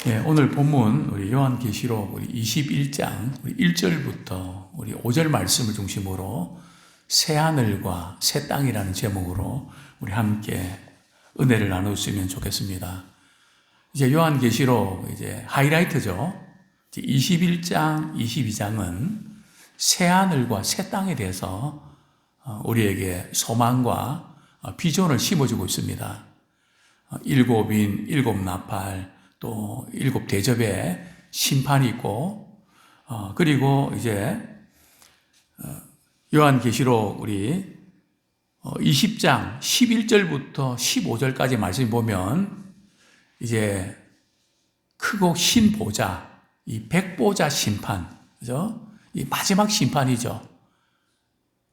예, 오늘 본문 우리 요한계시록 우리 21장 우리 1절부터 우리 5절 말씀을 중심으로 새 하늘과 새 땅이라는 제목으로 우리 함께 은혜를 나누었으면 좋겠습니다. 이제 요한계시록 이제 하이라이트죠. 21장, 22장은 새 하늘과 새 땅에 대해서 우리에게 소망과 비전을 심어주고 있습니다. 일곱인, 일곱 나팔, 또 일곱 대접의 심판이 있고, 그리고 이제 요한계시록 우리 20장 11절부터 15절까지 말씀 보면 이제 크고 흰 보좌, 이 백보좌 심판, 그죠? 이 마지막 심판이죠.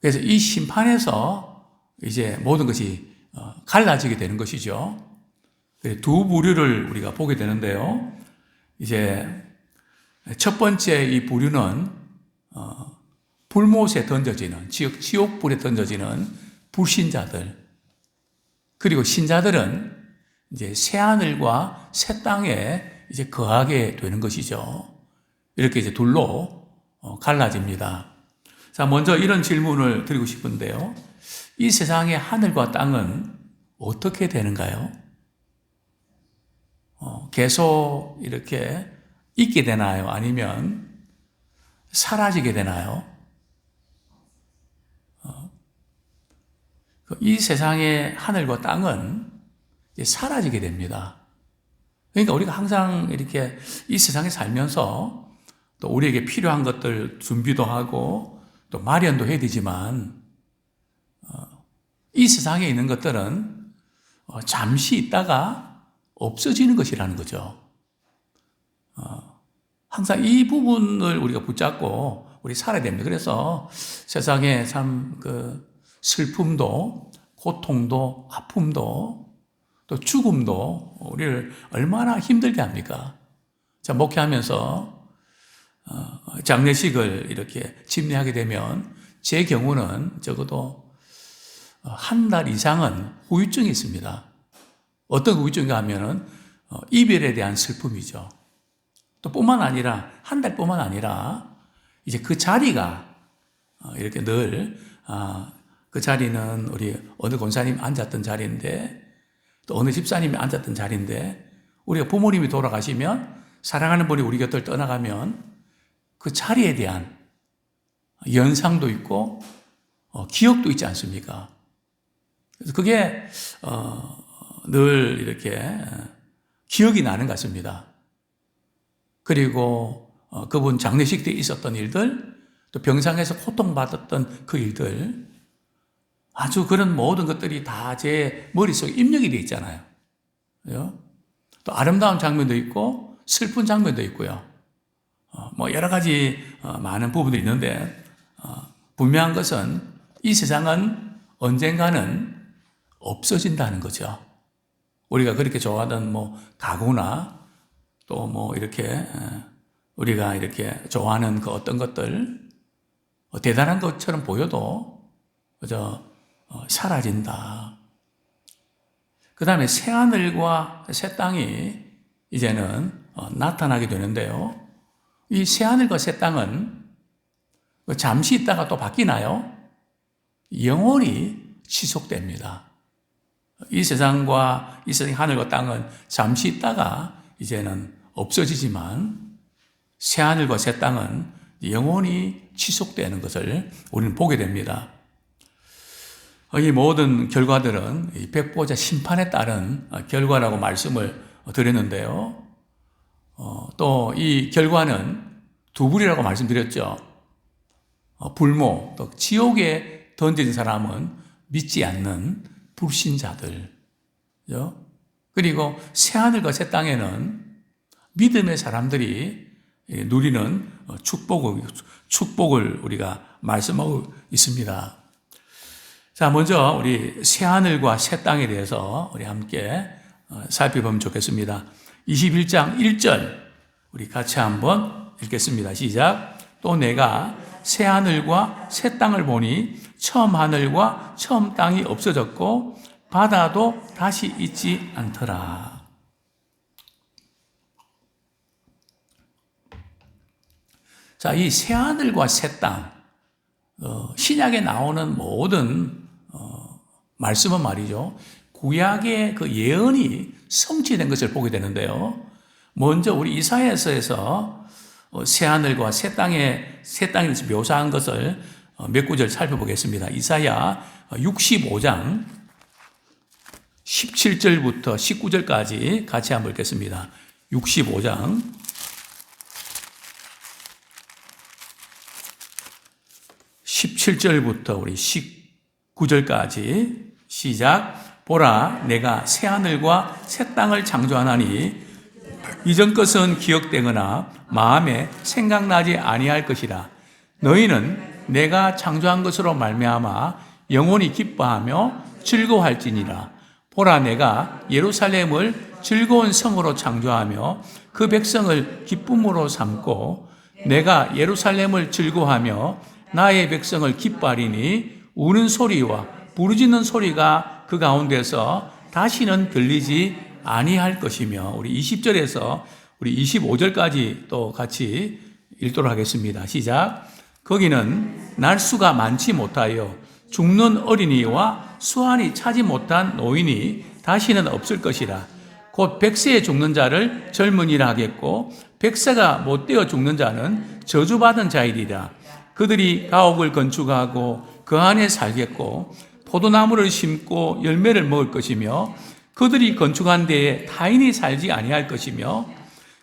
그래서 이 심판에서 이제 모든 것이 갈라지게 되는 것이죠. 두 부류를 우리가 보게 되는데요. 이제 첫 번째 이 부류는 불못에 던져지는, 즉 지옥불에 던져지는 불신자들. 그리고 신자들은 이제 새 하늘과 새 땅에 이제 거하게 되는 것이죠. 이렇게 이제 둘로 갈라집니다. 자, 먼저 이런 질문을 드리고 싶은데요. 이 세상의 하늘과 땅은 어떻게 되는가요? 계속 이렇게 있게 되나요? 아니면 사라지게 되나요? 이 세상의 하늘과 땅은 사라지게 됩니다. 그러니까 우리가 항상 이렇게 이 세상에 살면서 또 우리에게 필요한 것들 준비도 하고 또 마련도 해야 되지만 이 세상에 있는 것들은 잠시 있다가 없어지는 것이라는 거죠. 항상 이 부분을 우리가 붙잡고 우리 살아야 됩니다. 그래서 세상에 참 슬픔도, 고통도, 아픔도, 또 죽음도 우리를 얼마나 힘들게 합니까? 자, 목회하면서 장례식을 이렇게 집례하게 되면 제 경우는 적어도 한 달 이상은 후유증이 있습니다. 어떤 후유증인가 하면은 이별에 대한 슬픔이죠. 또 뿐만 아니라 한 달뿐만 아니라 이제 그 자리가 이렇게 늘 그 자리는 우리 어느 권사님이 앉았던 자리인데 또 어느 집사님이 앉았던 자리인데 우리가 부모님이 돌아가시면 사랑하는 분이 우리 곁을 떠나가면 그 자리에 대한 연상도 있고 기억도 있지 않습니까? 그래서 그게 늘 이렇게 기억이 나는 것 같습니다. 그리고 그분 장례식 때 있었던 일들, 또 병상에서 고통받았던 그 일들, 아주 그런 모든 것들이 다 제 머릿속에 입력이 되어 있잖아요. 또 아름다운 장면도 있고 슬픈 장면도 있고요. 여러 가지 많은 부분들이 있는데 분명한 것은 이 세상은 언젠가는 없어진다는 거죠. 우리가 그렇게 좋아하던 가구나 또 이렇게 우리가 이렇게 좋아하는 그 어떤 것들 대단한 것처럼 보여도 그저 사라진다. 그 다음에 새 하늘과 새 땅이 이제는 나타나게 되는데요. 이 새 하늘과 새 땅은 잠시 있다가 또 바뀌나요? 영원히 지속됩니다. 이 세상과 이 세상의 하늘과 땅은 잠시 있다가 이제는 없어지지만 새 하늘과 새 땅은 영원히 지속되는 것을 우리는 보게 됩니다. 이 모든 결과들은 이 백보자 심판에 따른 결과라고 말씀을 드렸는데요. 또 이 결과는 두 부류라고 말씀드렸죠. 불모, 또 지옥에 던진 사람은 믿지 않는 불신자들. 그리고 새 하늘과 새 땅에는 믿음의 사람들이 누리는 축복을 우리가 말씀하고 있습니다. 자, 먼저 우리 새 하늘과 새 땅에 대해서 우리 함께 살펴보면 좋겠습니다. 21장 1절 우리 같이 한번 읽겠습니다. 시작. 또 내가 새 하늘과 새 땅을 보니 처음 하늘과 처음 땅이 없어졌고 바다도 다시 있지 않더라. 자, 이 새하늘과 새 땅, 신약에 나오는 모든 말씀은 말이죠. 구약의 그 예언이 성취된 것을 보게 되는데요. 먼저 우리 이사야서에서 새하늘과 새 땅에 대해서 묘사한 것을 몇 구절 살펴보겠습니다. 이사야 65장 17절부터 19절까지 같이 한번 읽겠습니다. 65장 17절부터 우리 19절까지 시작. 보라, 내가 새하늘과 새 땅을 창조하나니 이전 것은 기억되거나 마음에 생각나지 아니할 것이라. 너희는 내가 창조한 것으로 말미암아 영원히 기뻐하며 즐거워할지니라. 보라, 내가 예루살렘을 즐거운 성으로 창조하며 그 백성을 기쁨으로 삼고 내가 예루살렘을 즐거워하며 나의 백성을 기뻐하리니 우는 소리와 부르짖는 소리가 그 가운데서 다시는 들리지 아니할 것이며. 우리 20절에서 우리 25절까지 또 같이 읽도록 하겠습니다. 시작. 거기는 날수가 많지 못하여 죽는 어린이와 수완이 차지 못한 노인이 다시는 없을 것이라. 곧 백세에 죽는 자를 젊은이라 하겠고 백세가 못되어 죽는 자는 저주받은 자이리라. 그들이 가옥을 건축하고 그 안에 살겠고 포도나무를 심고 열매를 먹을 것이며 그들이 건축한 데에 타인이 살지 아니할 것이며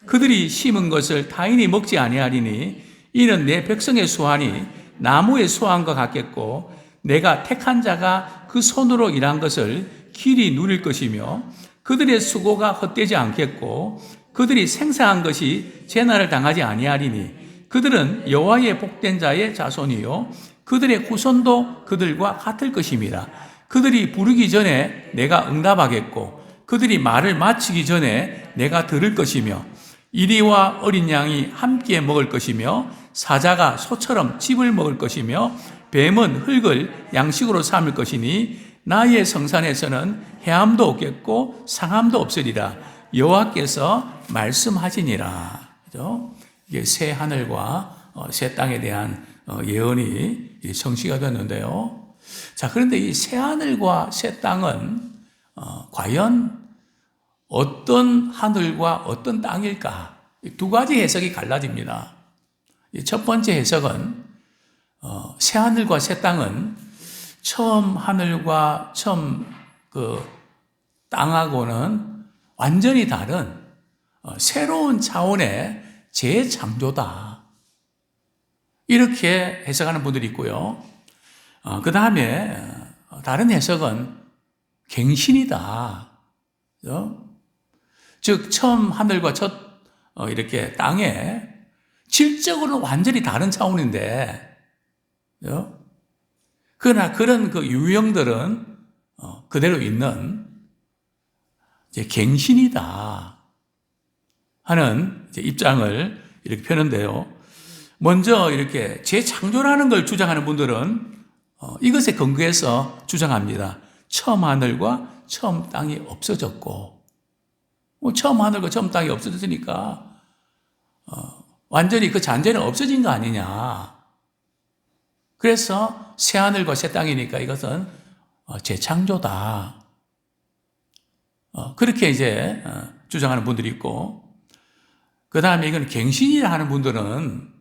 그들이 심은 것을 타인이 먹지 아니하리니 이는 내 백성의 수완이 나무의 수완과 같겠고 내가 택한 자가 그 손으로 일한 것을 길이 누릴 것이며 그들의 수고가 헛되지 않겠고 그들이 생사한 것이 재난을 당하지 아니하리니 그들은 여호와의 복된 자의 자손이요 그들의 후손도 그들과 같을 것입니다. 그들이 부르기 전에 내가 응답하겠고 그들이 말을 마치기 전에 내가 들을 것이며 이리와 어린 양이 함께 먹을 것이며 사자가 소처럼 칩을 먹을 것이며 뱀은 흙을 양식으로 삼을 것이니 나의 성산에서는 해함도 없겠고 상함도 없으리라. 여호와께서 말씀하시니라. 그죠? 이게 새 하늘과 새 땅에 대한 예언이 성취가 됐는데요. 자, 그런데 이 새 하늘과 새 땅은 과연 어떤 하늘과 어떤 땅일까? 두 가지 해석이 갈라집니다. 첫 번째 해석은 새 하늘과 새 땅은 처음 하늘과 처음 그 땅하고는 완전히 다른 새로운 차원의 재창조다. 이렇게 해석하는 분들이 있고요. 그 다음에 다른 해석은 갱신이다. 즉 처음 하늘과 첫 이렇게 땅에 질적으로는 완전히 다른 차원인데 그러나 그런 그 유형들은 그대로 있는 이제 갱신이다 하는 이제 입장을 이렇게 펴는데요. 먼저 이렇게 재창조라는 걸 주장하는 분들은 이것에 근거해서 주장합니다. 처음 하늘과 처음 땅이 없어졌고, 처음 하늘과 처음 땅이 없어졌으니까 완전히 그 잔재는 없어진 거 아니냐. 그래서 새 하늘과 새 땅이니까 이것은 재창조다. 그렇게 이제 주장하는 분들이 있고, 그 다음에 이건 갱신이라 하는 분들은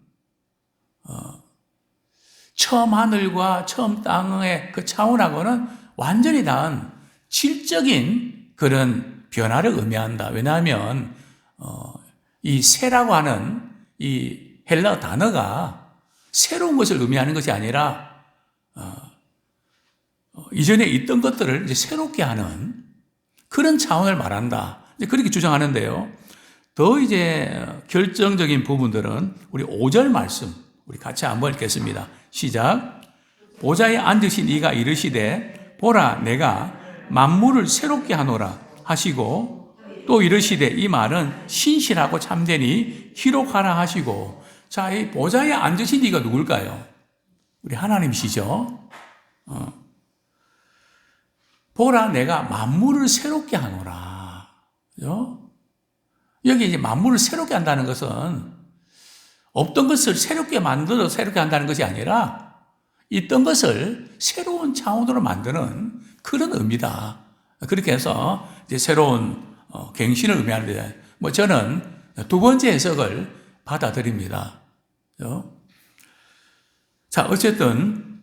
처음 하늘과 처음 땅의 그 차원하고는 완전히 다른 질적인 그런 변화를 의미한다. 왜냐하면 이 새라고 하는 이 헬라어 단어가 새로운 것을 의미하는 것이 아니라 이전에 있던 것들을 이제 새롭게 하는 그런 차원을 말한다. 이제 그렇게 주장하는데요. 더 이제 결정적인 부분들은 우리 5절 말씀 우리 같이 한번 읽겠습니다. 시작. 보좌에 앉으신 이가 이르시되 보라 내가 만물을 새롭게 하노라 하시고 또 이르시되 이 말은 신실하고 참되니 기록하라 하시고. 자, 이 보좌에 앉으신 이가 누굴까요? 우리 하나님이시죠. 보라 내가 만물을 새롭게 하노라. 그죠? 여기 이제 만물을 새롭게 한다는 것은 없던 것을 새롭게 만들어 새롭게 한다는 것이 아니라 있던 것을 새로운 차원으로 만드는 그런 의미다. 그렇게 해서 이제 새로운 갱신을 의미하는데, 저는 두 번째 해석을 받아들입니다. 자, 어쨌든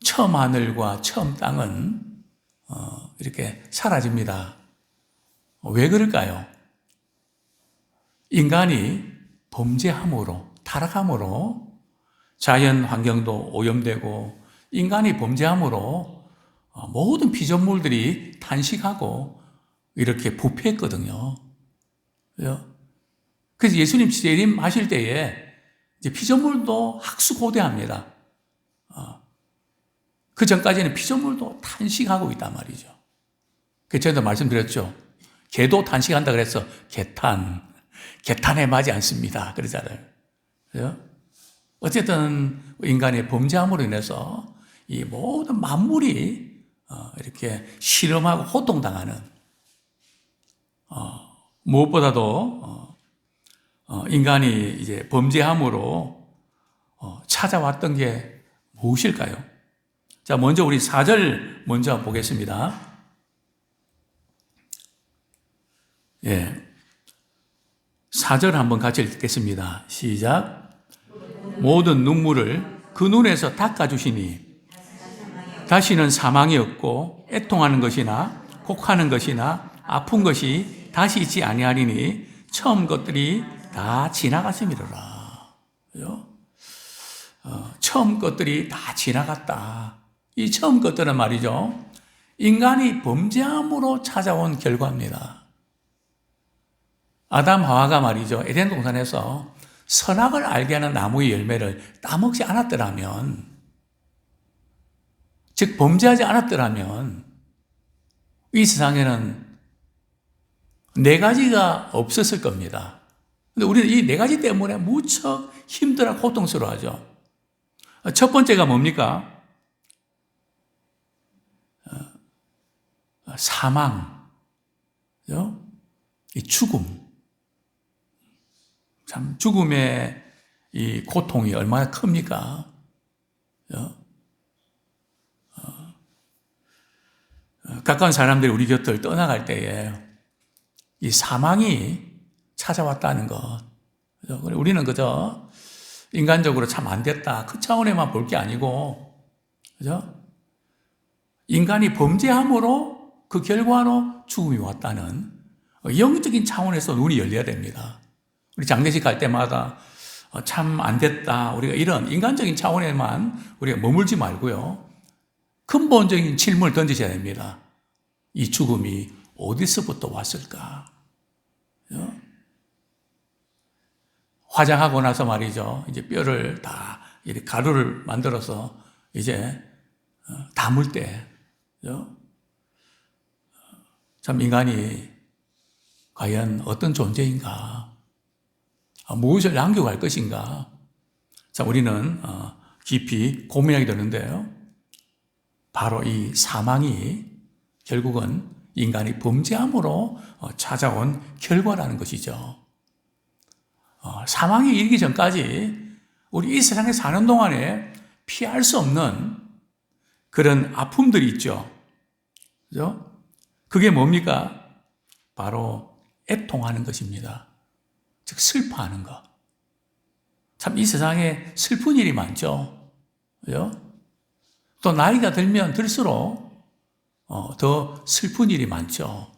처음 하늘과 처음 땅은 이렇게 사라집니다. 왜 그럴까요? 인간이 범죄함으로, 타락함으로 자연 환경도 오염되고 인간이 범죄함으로 모든 피조물들이 탄식하고 이렇게 부패했거든요. 그래서 예수님 재림하실 때에 이제 피조물도 학수고대합니다. 그 전까지는 피조물도 탄식하고 있단 말이죠. 그 전에도 말씀드렸죠. 개도 탄식한다 그래서 개탄에 맞지 않습니다. 그러잖아요. 어쨌든 인간의 범죄함으로 인해서 이 모든 만물이 이렇게 실험하고 호통당하는, 무엇보다도 인간이 이제 범죄함으로 찾아왔던 게 무엇일까요? 자, 먼저 우리 4절 먼저 보겠습니다. 예. 4절 한번 같이 읽겠습니다. 시작. 모든 눈물을 그 눈에서 닦아주시니 다시는 사망이 없고 애통하는 것이나 곡하는 것이나 아픈 것이 다시 있지 아니하리니 처음 것들이 다 지나갔음이로라. 처음 것들이 다 지나갔다. 이 처음 것들은 말이죠, 인간이 범죄함으로 찾아온 결과입니다. 아담 하와가 말이죠, 에덴 동산에서 선악을 알게 하는 나무의 열매를 따먹지 않았더라면, 즉 범죄하지 않았더라면 이 세상에는 네 가지가 없었을 겁니다. 근데 우리는 이 네 가지 때문에 무척 힘들어 고통스러워하죠. 첫 번째가 뭡니까? 사망, 이 죽음. 참 죽음의 이 고통이 얼마나 큽니까? 가까운 사람들이 우리 곁을 떠나갈 때에 이 사망이 찾아왔다는 것. 우리는 그저 인간적으로 참 안 됐다, 그 차원에만 볼 게 아니고, 그죠? 인간이 범죄함으로 그 결과로 죽음이 왔다는 영적인 차원에서 눈이 열려야 됩니다. 우리 장례식 갈 때마다 참 안 됐다, 우리가 이런 인간적인 차원에만 우리가 머물지 말고요, 근본적인 질문을 던지셔야 됩니다. 이 죽음이 어디서부터 왔을까? 화장하고 나서 말이죠, 이제 뼈를 다 이렇게 가루를 만들어서 이제 담을 때, 참 인간이 과연 어떤 존재인가? 무엇을 남겨갈 것인가? 자, 우리는 깊이 고민하게 되는데요. 바로 이 사망이 결국은 인간이 범죄함으로 찾아온 결과라는 것이죠. 사망이 이르기 전까지 우리 이 세상에 사는 동안에 피할 수 없는 그런 아픔들이 있죠. 그죠? 그게 뭡니까? 바로 애통하는 것입니다. 즉 슬퍼하는 것. 참 이 세상에 슬픈 일이 많죠. 그죠? 또 나이가 들면 들수록 더 슬픈 일이 많죠.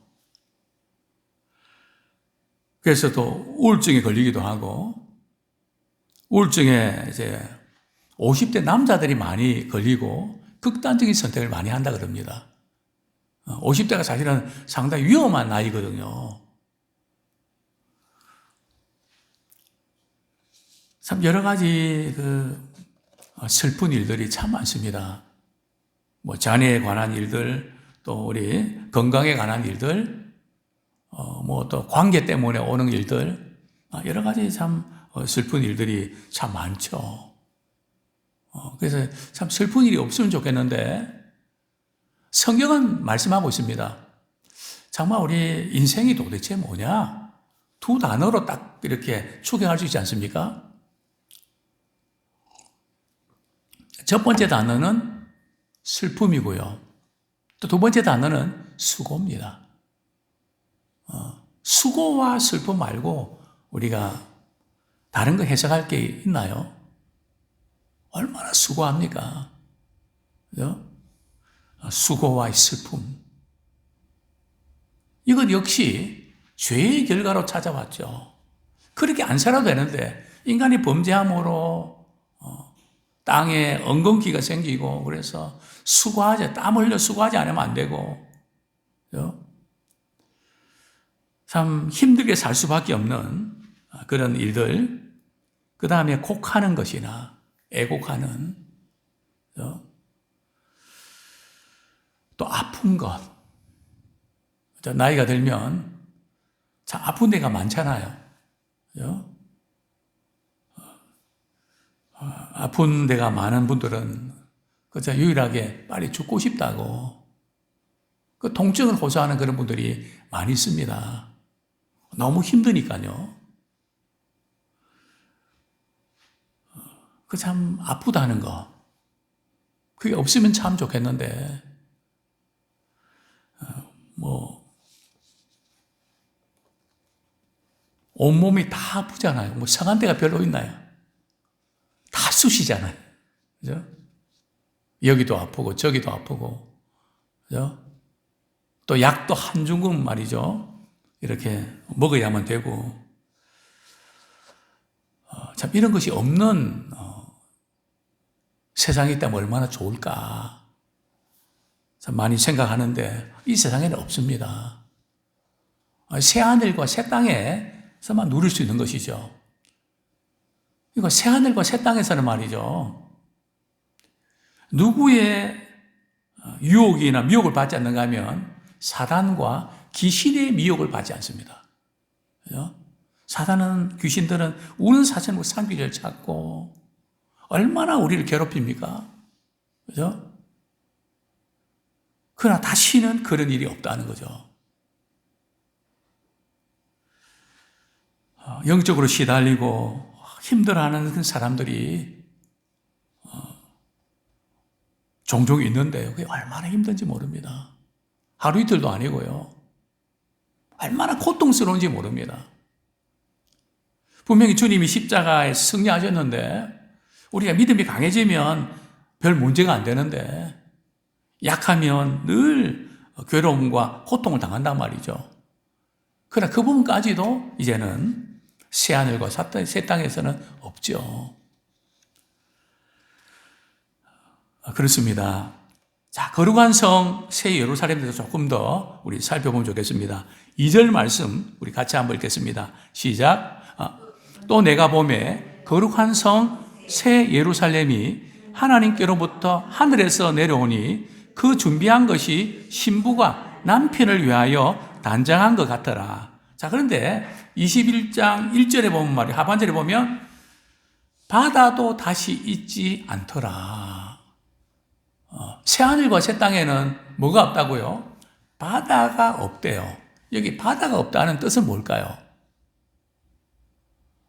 그래서 또 우울증에 걸리기도 하고, 우울증에 이제 50대 남자들이 많이 걸리고 극단적인 선택을 많이 한다 그럽니다. 50대가 사실은 상당히 위험한 나이거든요. 참 여러 가지 슬픈 일들이 참 많습니다. 자녀에 관한 일들, 또 우리 건강에 관한 일들, 또 관계 때문에 오는 일들, 여러 가지 참 슬픈 일들이 참 많죠. 그래서 참 슬픈 일이 없으면 좋겠는데, 성경은 말씀하고 있습니다. 정말 우리 인생이 도대체 뭐냐? 두 단어로 딱 이렇게 추격할 수 있지 않습니까? 첫 번째 단어는 슬픔이고요. 또 두 번째 단어는 수고입니다. 수고와 슬픔 말고 우리가 다른 거 해석할 게 있나요? 얼마나 수고합니까? 그죠? 수고와 슬픔. 이것 역시 죄의 결과로 찾아왔죠. 그렇게 안 살아도 되는데 인간이 범죄함으로 땅에 엉겅퀴가 생기고 그래서 땀 흘려 수고하지 않으면 안 되고 그죠? 참 힘들게 살 수밖에 없는 그런 일들. 그 다음에 곡하는 것이나 애곡하는 그죠? 또 아픈 것. 나이가 들면 참 아픈 데가 많잖아요. 그죠? 아픈 데가 많은 분들은 그저 유일하게 빨리 죽고 싶다고 그 통증을 호소하는 그런 분들이 많이 있습니다. 너무 힘드니까요. 그 참 아프다는 거. 그게 없으면 참 좋겠는데 온몸이 다 아프잖아요. 상한 데가 별로 있나요? 다 쑤시잖아요. 그죠? 여기도 아프고 저기도 아프고 그죠? 또 약도 한 중금 말이죠. 이렇게 먹어야만 되고 참 이런 것이 없는 세상이 있다면 얼마나 좋을까 참 많이 생각하는데 이 세상에는 없습니다. 새하늘과 새 땅에서만 누릴 수 있는 것이죠. 이거 새하늘과 새 땅에서는 말이죠. 누구의 유혹이나 미혹을 받지 않는가 하면 사단과 귀신의 미혹을 받지 않습니다. 그죠? 사단은, 귀신들은 우는 사슴으로 상귀를 찾고 얼마나 우리를 괴롭힙니까? 그죠? 그러나 다시는 그런 일이 없다는 거죠. 영적으로 시달리고 힘들어하는 그 사람들이 종종 있는데요. 그게 얼마나 힘든지 모릅니다. 하루 이틀도 아니고요. 얼마나 고통스러운지 모릅니다. 분명히 주님이 십자가에 승리하셨는데 우리가 믿음이 강해지면 별 문제가 안 되는데 약하면 늘 괴로움과 고통을 당한단 말이죠. 그러나 그 부분까지도 이제는 새하늘과 새 땅에서는 없죠. 그렇습니다. 자, 거룩한 성 새 예루살렘에 대해서 조금 더 우리 살펴보면 좋겠습니다. 2절 말씀 우리 같이 한번 읽겠습니다. 시작. 또 내가 보매 거룩한 성 새 예루살렘이 하나님께로부터 하늘에서 내려오니 그 준비한 것이 신부가 남편을 위하여 단장한 것 같더라. 자, 그런데 21장 1절에 보면 말이에요. 하반절에 보면 바다도 다시 있지 않더라. 새하늘과 새 땅에는 뭐가 없다고요? 바다가 없대요. 여기 바다가 없다는 뜻은 뭘까요?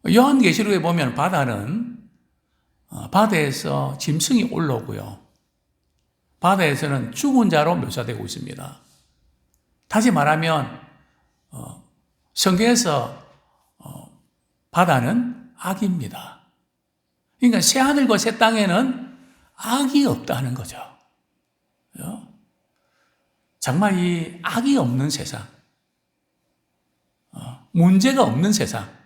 요한계시록에 보면 바다는 바다에서 짐승이 올라오고요. 바다에서는 죽은 자로 묘사되고 있습니다. 다시 말하면 성경에서 바다는 악입니다. 그러니까 새하늘과 새 땅에는 악이 없다는 거죠. 정말 이 악이 없는 세상, 문제가 없는 세상,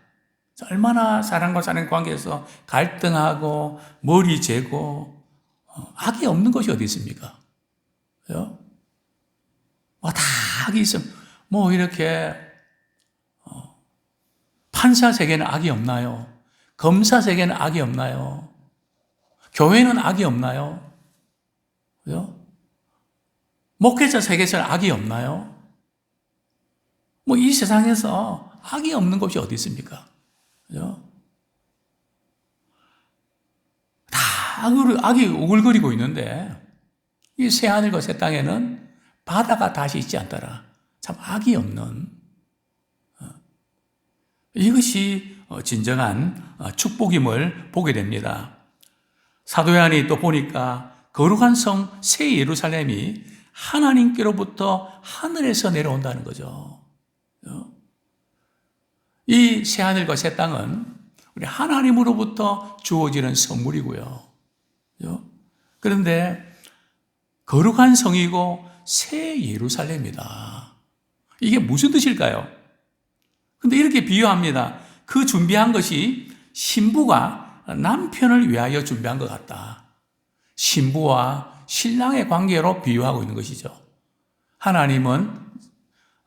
얼마나 사람과 사람 관계에서 갈등하고 머리 재고 악이 없는 것이 어디 있습니까? 다 악이 있으면 이렇게 판사 세계는 악이 없나요? 검사 세계는 악이 없나요? 교회는 악이 없나요? 그죠? 목회자 세계에서는 악이 없나요? 이 세상에서 악이 없는 것이 어디 있습니까? 그죠? 다 악이 오글거리고 있는데 이 새하늘과 새 땅에는 바다가 다시 있지 않더라. 참 악이 없는. 이것이 진정한 축복임을 보게 됩니다. 사도 요한이 또 보니까 거룩한 성 새 예루살렘이 하나님께로부터 하늘에서 내려온다는 거죠. 이 새하늘과 새 땅은 우리 하나님으로부터 주어지는 선물이고요. 그런데 거룩한 성이고 새 예루살렘이다. 이게 무슨 뜻일까요? 근데 이렇게 비유합니다. 그 준비한 것이 신부가 남편을 위하여 준비한 것 같다. 신부와 신랑의 관계로 비유하고 있는 것이죠. 하나님은,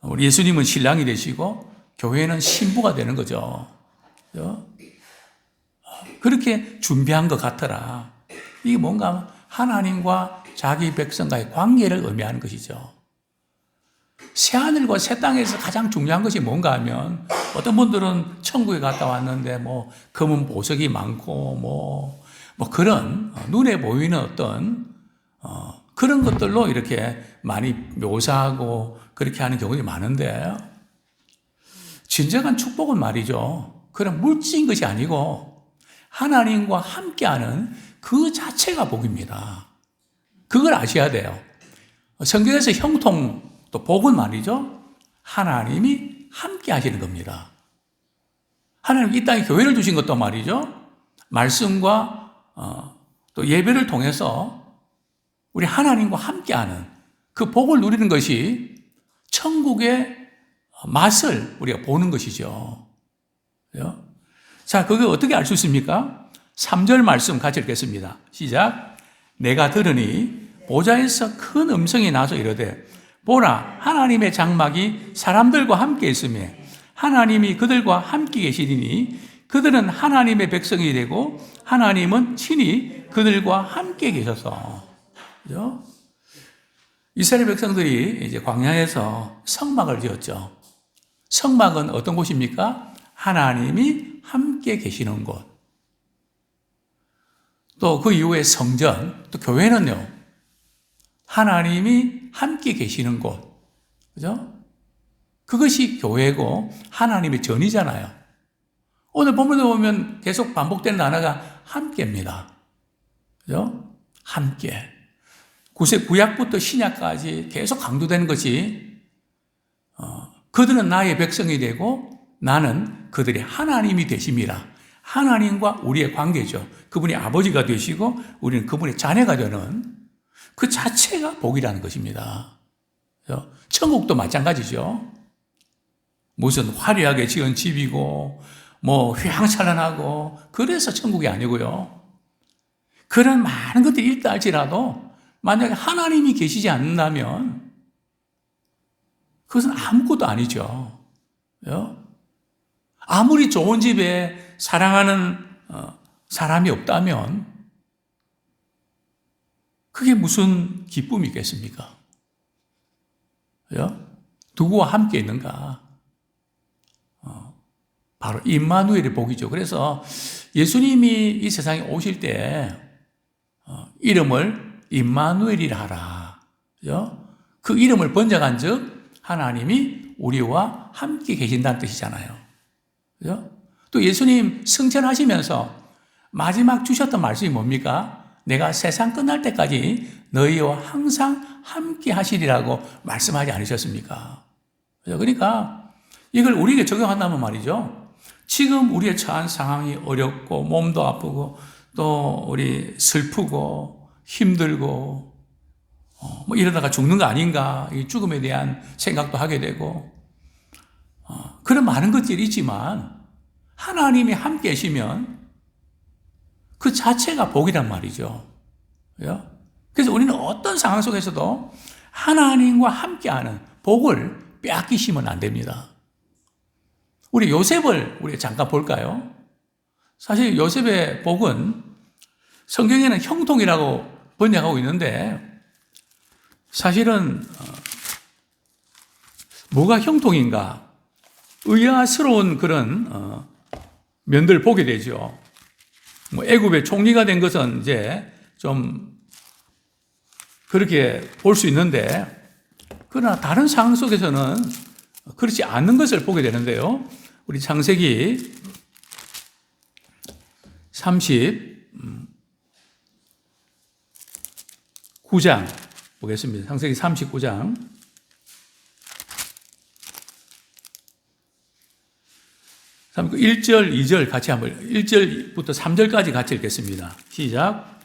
우리 예수님은 신랑이 되시고 교회는 신부가 되는 거죠. 그렇게 준비한 것 같더라. 이게 뭔가 하나님과 자기 백성과의 관계를 의미하는 것이죠. 새하늘과 새 땅에서 가장 중요한 것이 뭔가 하면, 어떤 분들은 천국에 갔다 왔는데 검은 보석이 많고 그런 눈에 보이는 어떤 그런 것들로 이렇게 많이 묘사하고 그렇게 하는 경우가 많은데, 진정한 축복은 말이죠, 그런 물질인 것이 아니고 하나님과 함께하는 그 자체가 복입니다. 그걸 아셔야 돼요. 성경에서 형통, 또 복은 말이죠, 하나님이 함께 하시는 겁니다. 하나님 이 땅에 교회를 주신 것도 말이죠, 말씀과 또 예배를 통해서 우리 하나님과 함께하는 그 복을 누리는 것이 천국의 맛을 우리가 보는 것이죠. 자, 그게 어떻게 알 수 있습니까? 3절 말씀 같이 읽겠습니다. 시작. 내가 들으니 보좌에서 큰 음성이 나서 이르되 보라, 하나님의 장막이 사람들과 함께 있으며 하나님이 그들과 함께 계시리니 그들은 하나님의 백성이 되고 하나님은 친히 그들과 함께 계셔서. 그죠? 이스라엘 백성들이 이제 광야에서 성막을 지었죠. 성막은 어떤 곳입니까? 하나님이 함께 계시는 곳. 또 그 이후에 성전, 또 교회는요, 하나님이 함께 계시는 곳. 그죠? 그것이 교회고 하나님의 전이잖아요. 오늘 본문에 보면 계속 반복되는 단어가 함께입니다. 그죠? 함께. 구약부터 신약까지 계속 강조되는 것이 그들은 나의 백성이 되고 나는 그들의 하나님이 되심이라. 하나님과 우리의 관계죠. 그분이 아버지가 되시고 우리는 그분의 자녀가 되는 그 자체가 복이라는 것입니다. 천국도 마찬가지죠. 무슨 화려하게 지은 집이고 휘황찬란하고 그래서 천국이 아니고요. 그런 많은 것들이 있다 할지라도 만약에 하나님이 계시지 않는다면 그것은 아무것도 아니죠. 아무리 좋은 집에 사랑하는 사람이 없다면 그게 무슨 기쁨이 있겠습니까? 누구와 함께 있는가? 바로 임마누엘의 복이죠. 그래서 예수님이 이 세상에 오실 때 이름을 임마누엘이라 하라. 그 이름을 번역한 즉 하나님이 우리와 함께 계신다는 뜻이잖아요. 또 예수님 승천하시면서 마지막 주셨던 말씀이 뭡니까? 내가 세상 끝날 때까지 너희와 항상 함께 하시리라고 말씀하지 않으셨습니까? 그러니까 이걸 우리에게 적용한다면 말이죠, 지금 우리의 처한 상황이 어렵고 몸도 아프고 또 우리 슬프고 힘들고 이러다가 죽는 거 아닌가, 이 죽음에 대한 생각도 하게 되고 그런 많은 것들이 있지만 하나님이 함께 계시면 그 자체가 복이란 말이죠. 그래서 우리는 어떤 상황 속에서도 하나님과 함께하는 복을 빼앗기시면 안 됩니다. 우리 요셉을 우리가 잠깐 볼까요? 사실 요셉의 복은 성경에는 형통이라고 번역하고 있는데 사실은 뭐가 형통인가? 의아스러운 그런 면들을 보게 되죠. 애굽의 총리가 된 것은 이제 좀 그렇게 볼 수 있는데, 그러나 다른 상황 속에서는 그렇지 않는 것을 보게 되는데요. 우리 창세기 39장 보겠습니다. 창세기 39장 1절, 2절 같이 한번 1절부터 3절까지 같이 읽겠습니다. 시작.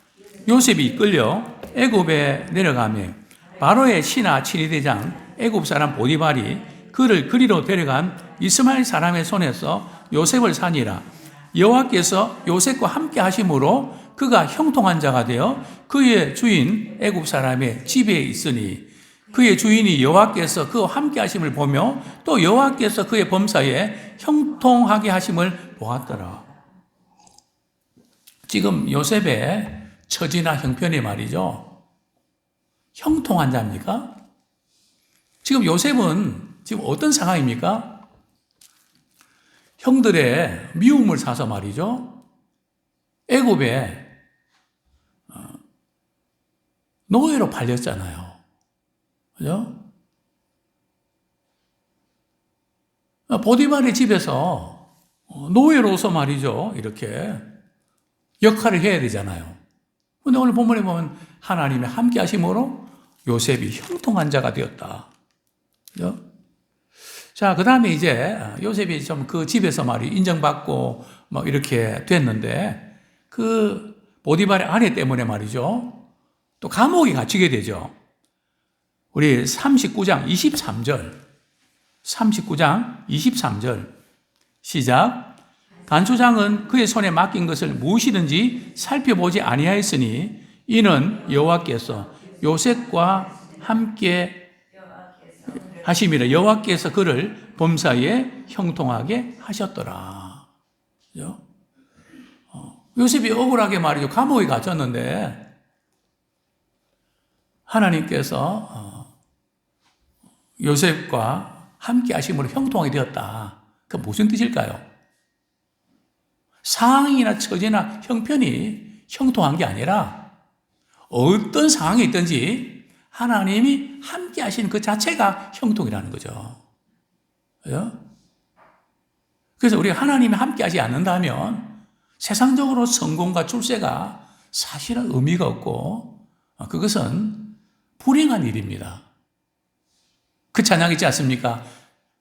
요셉이 이끌려 애굽에 내려가며 바로의 신하 친위대장 애굽 사람 보디발이 그를 그리로 데려간 이스마엘 사람의 손에서 요셉을 사니라. 여호와께서 요셉과 함께 하심으로 그가 형통한 자가 되어 그의 주인 애굽 사람의 집에 있으니 그의 주인이 여호와께서 그와 함께 하심을 보며 또 여호와께서 그의 범사에 형통하게 하심을 보았더라. 지금 요셉의 처지나 형편이 말이죠. 형통한 자입니까? 지금 요셉은 지금 어떤 상황입니까? 형들의 미움을 사서 말이죠. 애굽에 노예로 팔렸잖아요. 그죠? 보디발의 집에서 노예로서 말이죠. 이렇게 역할을 해야 되잖아요. 근데 오늘 본문에 보면 하나님의 함께 하심으로 요셉이 형통한 자가 되었다. 그죠? 자, 그 다음에 이제 요셉이 좀 그 집에서 인정받고 뭐 이렇게 됐는데 그 보디발의 아내 때문에 말이죠. 또 감옥에 갇히게 되죠. 우리 39장 23절. 39장 23절. 시작. 간수장은 그의 손에 맡긴 것을 무엇이든지 살펴보지 아니하였으니 이는 여호와께서 요셉과 함께 하심이라. 여호와께서 그를 범사에 형통하게 하셨더라. 그죠? 요셉이 억울하게 말이죠. 감옥에 갇혔는데 하나님께서 요셉과 함께 하심으로 형통하게 되었다. 그 무슨 뜻일까요? 상황이나 처지나 형편이 형통한 게 아니라 어떤 상황이 있든지 하나님이 함께 하시는 그 자체가 형통이라는 거죠. 그죠? 그래서 우리가 하나님이 함께 하지 않는다면 세상적으로 성공과 출세가 사실은 의미가 없고 그것은 불행한 일입니다. 그 찬양 있지 않습니까?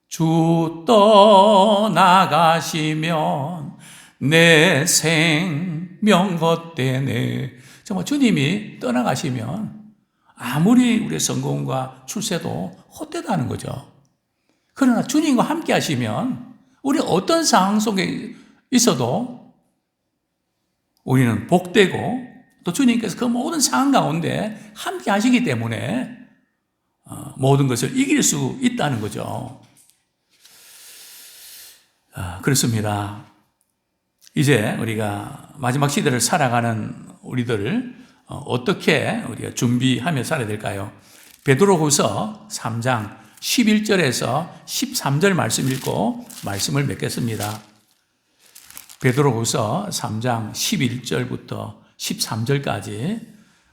주 떠나가시면 내 생명 헛되네. 정말 주님이 떠나가시면 아무리 우리의 성공과 출세도 헛되다는 거죠. 그러나 주님과 함께 하시면 우리 어떤 상황 속에 있어도 우리는 복되고 또 주님께서 그 모든 상황 가운데 함께 하시기 때문에 모든 것을 이길 수 있다는 거죠. 그렇습니다. 이제 우리가 마지막 시대를 살아가는 우리들을 어떻게 우리가 준비하며 살아야 될까요? 베드로후서 3장 11절에서 13절 말씀 읽고 말씀을 맺겠습니다. 베드로후서 3장 11절부터 13절까지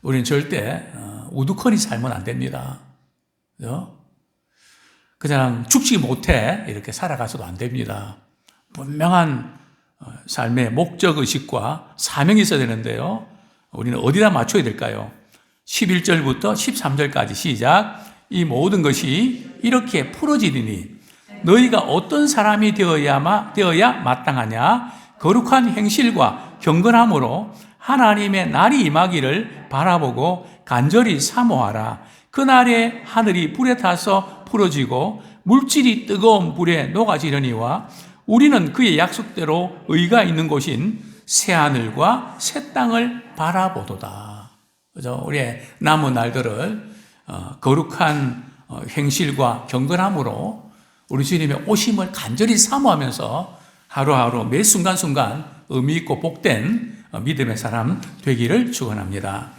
우리는 절대 우두커니 살면 안 됩니다. 그냥 죽지 못해 이렇게 살아가서도 안 됩니다. 분명한 삶의 목적의식과 사명이 있어야 되는데요. 우리는 어디다 맞춰야 될까요? 11절부터 13절까지 시작. 이 모든 것이 이렇게 풀어지리니 너희가 어떤 사람이 되어야 마땅하냐? 거룩한 행실과 경건함으로 하나님의 날이 임하기를 바라보고 간절히 사모하라. 그날에 하늘이 불에 타서 풀어지고 물질이 뜨거운 불에 녹아지려니와 우리는 그의 약속대로 의가 있는 곳인 새하늘과 새 땅을 바라보도다. 그죠? 우리의 남은 날들을 거룩한 행실과 경건함으로 우리 주님의 오심을 간절히 사모하면서 하루하루 매 순간순간 의미 있고 복된 믿음의 사람 되기를 축원합니다.